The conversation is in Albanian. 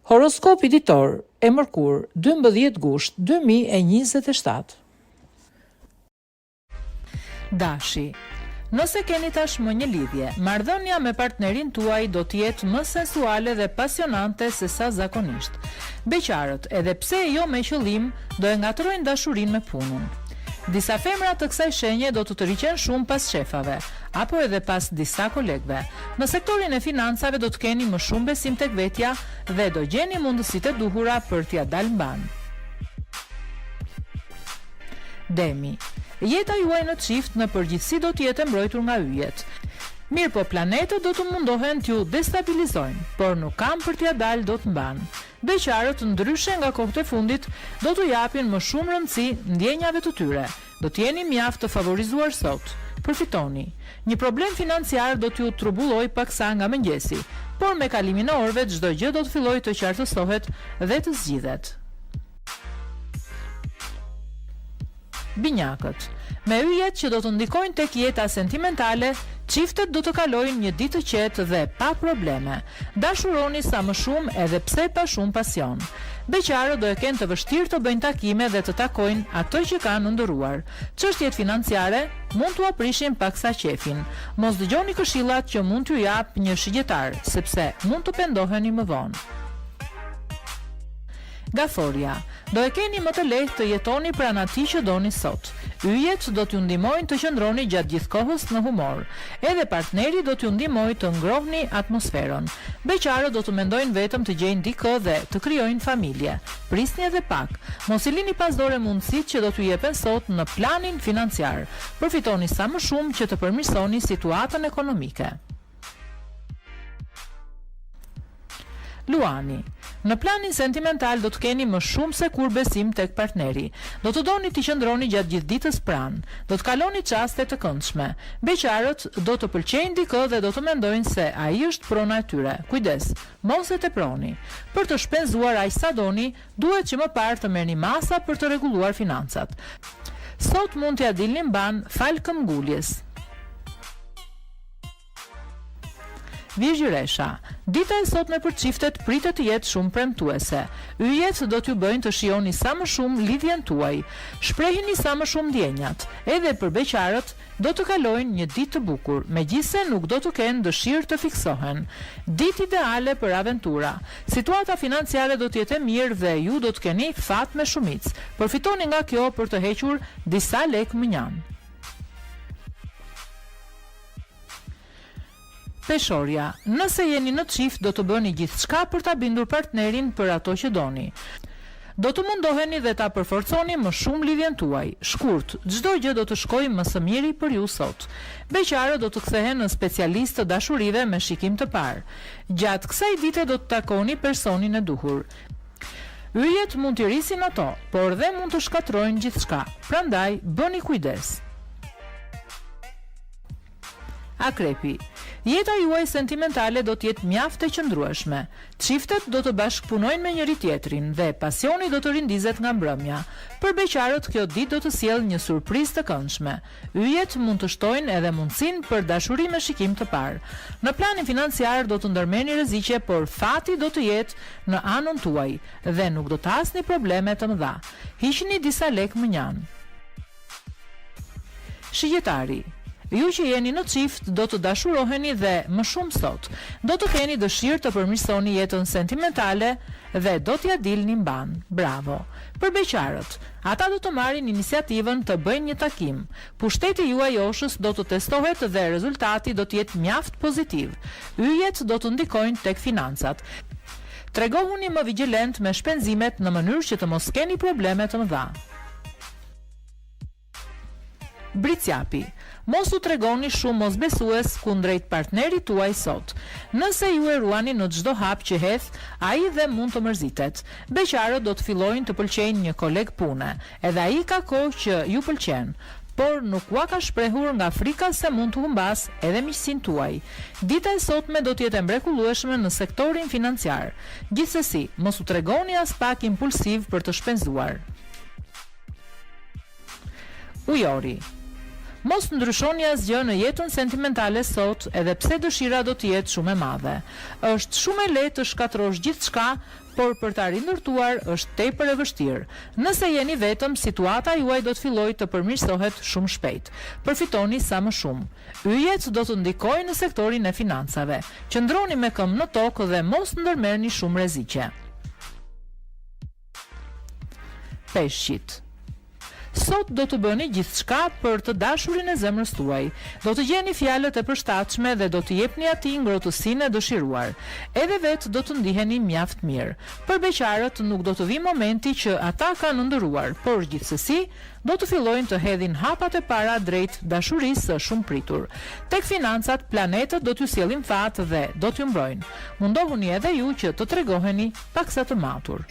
Horoskopi ditor e Mërkur, 12 gusht 2027. Dashi. Nëse keni tashmë një lidhje, marrëdhënia me partnerin tuaj do të jetë më sensuale dhe pasionante se sa zakonisht. Beqarët, edhe pse jo me qëllim, do e ngatrojnë dashurinë me punën. Disa femra të kësaj shenje do të tërhiqen shumë pas shefave, apo edhe pas disa kolegëve. Në sektorin e financave do të keni më shumë besim tek vetja dhe do gjeni mundësitë e duhura për t'ia dalë mban. Demi. Jeta juaj në çift në përgjithësi do të jetë e mbrojtur nga yjet. Mirë po planetët do të mundohen t'ju destabilizojnë, por nuk kam për t'ia dalë dot mban. Beqarët, ndryshe nga kohët e fundit, do t'u japin më shumë rëndësi ndjenjave të tyre. Do t'jeni mjaft të favorizuar sot. Përfitoni. Një problem financiar do t'ju trubulloj paksa nga mëngjesi, por me kalimin e orëve çdo gjë do të fillojë të qartësohet dhe të zgjidhet. Binjakët. Me yjet që do të ndikojnë tek jeta sentimentale, çiftet do të kalojnë një ditë të qetë dhe pa probleme. Dashuroni sa më shumë edhe pse pa shumë pasion. Beqarët do e kenë të vështirë të bëjnë takime dhe të takojnë ato që kanë ndëruar. Çështjet financiare mund t'u aprishin paksa qefin. Mos dëgjoni këshillat që mund t'ju jap një shigjetar, sepse mund të pendoheni më vonë. Gaforia. Do e keni më të lehtë të jetoni pranë atij që doni sot. Yjet do t'ju ndihmojnë të qëndroni gjatë gjithë kohës në humor. Edhe partneri do t'ju ndihmojë të ngrohni atmosferën. Beqarët do të mendojnë vetëm të gjejnë dikë dhe të krijojnë familje. Prisni edhe pak. Mos i lini pas dore mundësitë që do t'ju jepen sot në planin financiar. Përfitoni sa më shumë që të përmirësoni situatën ekonomike. Luani. Në planin sentimental do të keni më shumë se kur besim tek partneri. Do të doni t'i qëndroni gjatë gjithë ditës pranë. Do të kaloni çaste të këndshme. Beqarët do të pëlqejnë dikë dhe do të mendojnë se ai është prona e tyre. Kujdes, mos e teproni. Për të shpenzuar aq sa doni, duhet që më parë të merrni masa për të rregulluar financat. Sot mund t'ia dilni mban fal këmbguljes. Virgjëresha. Dita e sotme për çiftet pritet të jetë shumë premtuese. Yjet do t'ju bëjnë të shihoni sa më shumë lidhjen tuaj. Shprehini sa më shumë ndjenjat. Edhe për beqarët do të kalojnë një ditë të bukur, megjithse nuk do të kenë dëshirë të fiksohen. Ditë ideale për aventura. Situata financiare do të jetë e mirë dhe ju do të keni fat me shumicë. Përfitoni nga kjo për të hequr disa lekë mënjan. Peshorja. Nëse jeni në çift do të bëni gjithçka për ta bindur partnerin për ato që doni. Do të mundoheni dhe ta përforconi më shumë lidhjen tuaj. Shkurt, çdo gjë do të shkojë më së miri për ju sot. Beqarët do të kthehen në specialistë të dashurive me shikim të parë. Gjatë kësaj dite do të takoni personin e duhur. Yjet mund t'i rrisin ato, por dhe mund të shkatrojnë gjithçka. Prandaj bëni kujdes. Akrepi. Jeta juaj sentimentale do të jetë mjaft e qëndrueshme. Çiftet do të bashkëpunojnë me njëri tjetrin dhe pasioni do të rindizet nga mbrëmja. Për beqarët kjo ditë do të sjellë një surprizë të këndshme. Yjet mund të shtojnë edhe mundësinë për dashuri me shikim të parë. Në planin financiar do të ndërmerrni rreziqe, por fati do të jetë në anën tuaj dhe nuk do të hasni probleme të mëdha. Hiqni disa lekë mënjan. Shigjetari. Ju që jeni në çift do të dashuroheni dhe më shumë sot. Do të keni dëshirë të përmirësoni jetën sentimentale dhe do t'ja dilni mban. Bravo! Për beqarët, ata do të marrin iniciativën të bëjnë një takim. Pushteti juaj joshës do të testohet dhe rezultati do të jetë mjaft pozitiv. Yjet do të ndikojnë tek financat. Tregohuni më vigjilent me shpenzimet në mënyrë që të mos keni probleme të mëdha. Bricjapi. Mos u tregoni shumë mosbesues kundrejt partnerit tuaj sot. Nëse ju e ruani në çdo hap që hedh, ai dhe mund të mërzitet. Beqarët do të fillojnë të pëlqejnë një koleg pune, edhe ai ka kohë që ju pëlqen, por nuk ua ka shprehur nga frika se mund të humbas edhe miqsinë tuaj. Dita e sotme do të jetë e mrekullueshme në sektorin financiar. Gjithsesi, mos u tregoni as pak impulsiv për të shpenzuar. Ujori. Mos ndryshoni asgjë në jetën sentimentale sot, edhe pse dëshira do të jetë shumë e madhe. Është shumë e lehtë të shkatrosh gjithçka, por për ta rindërtuar është tepër e vështirë. Nëse jeni vetëm, situata juaj do të fillojë të përmirësohet shumë shpejt. Përfitoni sa më shumë. Yjet do të ndikojnë në sektorin e financave. Qëndroni me këmbë në tokë dhe mos ndërmerrni shumë rreziqe. Peshqit. Sot do të bëni gjithçka për të dashurin e zemrës tuaj. Do të gjeni fjalët e përshtatshme dhe do të jepni atij ngrohtësinë e dëshiruar. Edhe vetë do të ndiheni mjaft mirë. Për beqarët nuk do të vi momenti që ata kanë ëndërruar, por gjithsesi do të fillojnë të hedhin hapat e para drejt dashurisë së shumë pritur. Tek financat, planetët do t'ju sjellin fat dhe do t'ju mbrojnë. Mundohuni edhe ju që të tregoheni paksa të matur.